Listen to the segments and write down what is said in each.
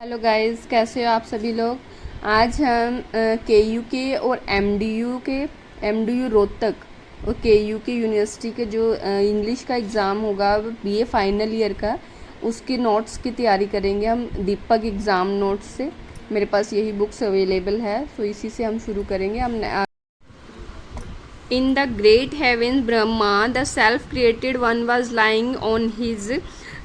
Hello guys, कैसे हो आप सभी लोग। आज हम केयू के और एमडीयू रोहतक और केयू के यूनिवर्सिटी के जो इंग्लिश का एग्ज़ाम होगा बीए फाइनल ईयर का, उसके नोट्स की तैयारी करेंगे हम दीपक एग्ज़ाम नोट्स से। मेरे पास यही बुक्स अवेलेबल है, तो इसी से हम शुरू करेंगे। हम in the great heaven Brahma the self created one was lying on his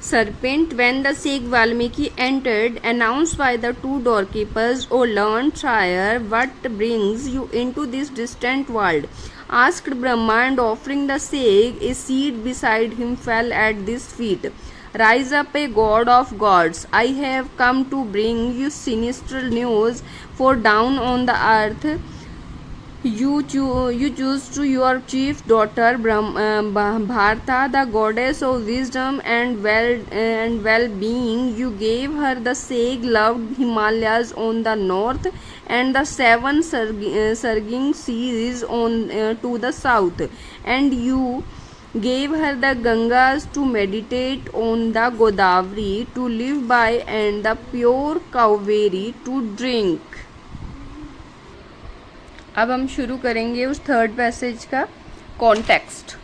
serpent when the sage Valmiki entered, announced by the two doorkeepers, "O learned sire, what brings you into this distant world?" asked Brahma, and offering the sage a seat beside him, fell at his feet. "Rise up, a god of gods! I have come to bring you sinister news, for down on the earth you choose to your chief daughter Bharta, the goddess of wisdom and well-being. You gave her the sage-loved Himalayas on the north and the seven surging seas on to the south, and you gave her the Gangas to meditate on, the Godavari to live by, and the pure Kaveri to drink." अब हम शुरू करेंगे उस third passage का context.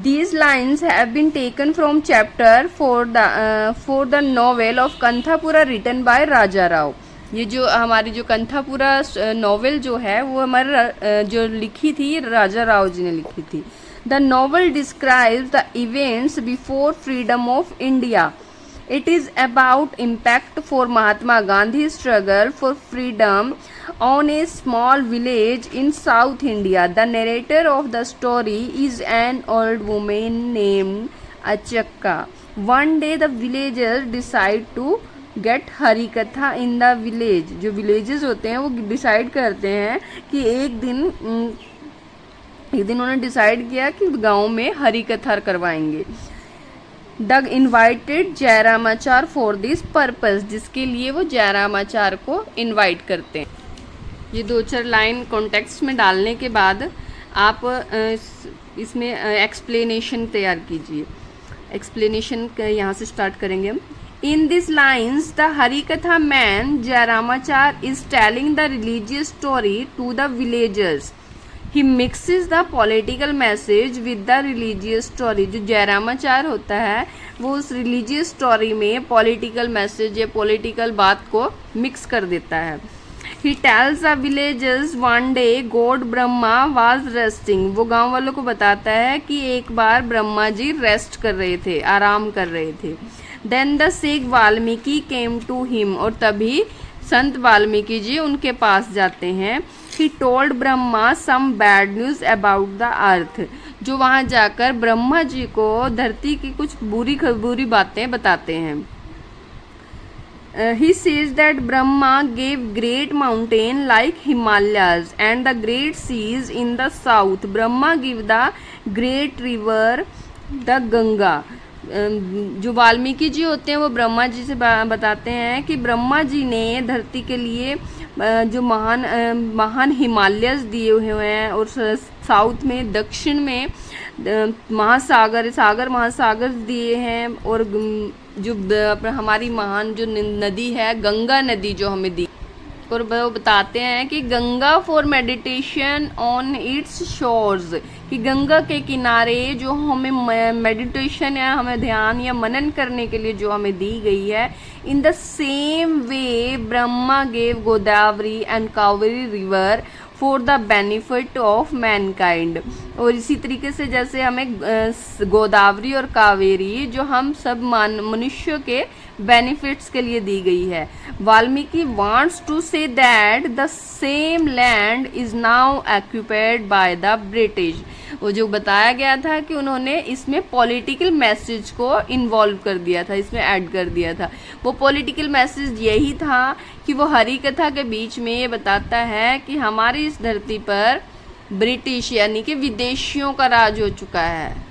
These lines have been taken from chapter for the novel of कंथापुरा written by राजा राव। ये जो हमारी जो कंथापुरा नॉवेल जो है वो हमारे जो लिखी थी राजा राव जी ने लिखी थी। The novel describes the events before freedom of India. It is about impact for Mahatma Gandhi's struggle for freedom on a small village in South India. The narrator of the story is an old woman named Achakka. One day the villagers decide to get Hari Katha in the village. जो villages होते हैं वो decide करते हैं कि एक दिन उन्होंने decide किया कि गाँव में हरी कथा करवाएंगे। Doug invited Jayaramachar for this purpose, जिसके लिए वो जयरामाचार को इनवाइट करते हैं। ये दो चार लाइन कॉन्टेक्स्ट में डालने के बाद आप इसमें एक्सप्लेनेशन तैयार कीजिए। एक्सप्लेनेशन यहाँ से स्टार्ट करेंगे हम। In this lines the Harikatha man Jayaramachar is telling the religious story to the villagers. He mixes the political message with the religious story. जो जयरामाचार होता है वो उस रिलीजियस स्टोरी में पॉलिटिकल मैसेज या पॉलिटिकल बात को मिक्स कर देता है। He tells the villagers one day god Brahma was resting. वो गांव वालों को बताता है कि एक बार ब्रह्मा जी रेस्ट कर रहे थे, आराम कर रहे थे। Then the sage Valmiki came to him, और तभी संत वाल्मीकि जी उनके पास जाते हैं। He told Brahma some bad news about the earth. जो वहाँ जाकर ब्रह्मा जी को धरती की कुछ बुरी बातें बताते हैं। He says that Brahma gave great mountain like Himalayas and the great seas in the south. Brahma gave the great river, the Ganga. जो वाल्मीकि जी होते हैं वो ब्रह्मा जी से बताते हैं कि ब्रह्मा जी ने धरती के लिए जो महान हिमालयस दिए हुए हैं, और साउथ में दक्षिण में महासागर दिए हैं, और जो हमारी महान जो नदी है गंगा नदी जो हमें दी। और वो बताते हैं कि Ganga for meditation on it's shores, कि गंगा के किनारे जो हमें मेडिटेशन या हमें ध्यान या मनन करने के लिए जो हमें दी गई है। In the same way Brahma gave Godavari and Kaveri river for the benefit of Mankind. और इसी तरीके से जैसे हमें गोदावरी और कावेरी जो हम सब मनुष्य के बेनिफिट्स के लिए दी गई है। Valmiki wants to say that the same land is now occupied by the British. वो जो बताया गया था कि उन्होंने इसमें पॉलिटिकल मैसेज को इन्वॉल्व कर दिया था, इसमें ऐड कर दिया था। वो पॉलिटिकल मैसेज यही था कि वो हरि कथा के बीच में ये बताता है कि हमारी इस धरती पर ब्रिटिश यानी कि विदेशियों का राज हो चुका है।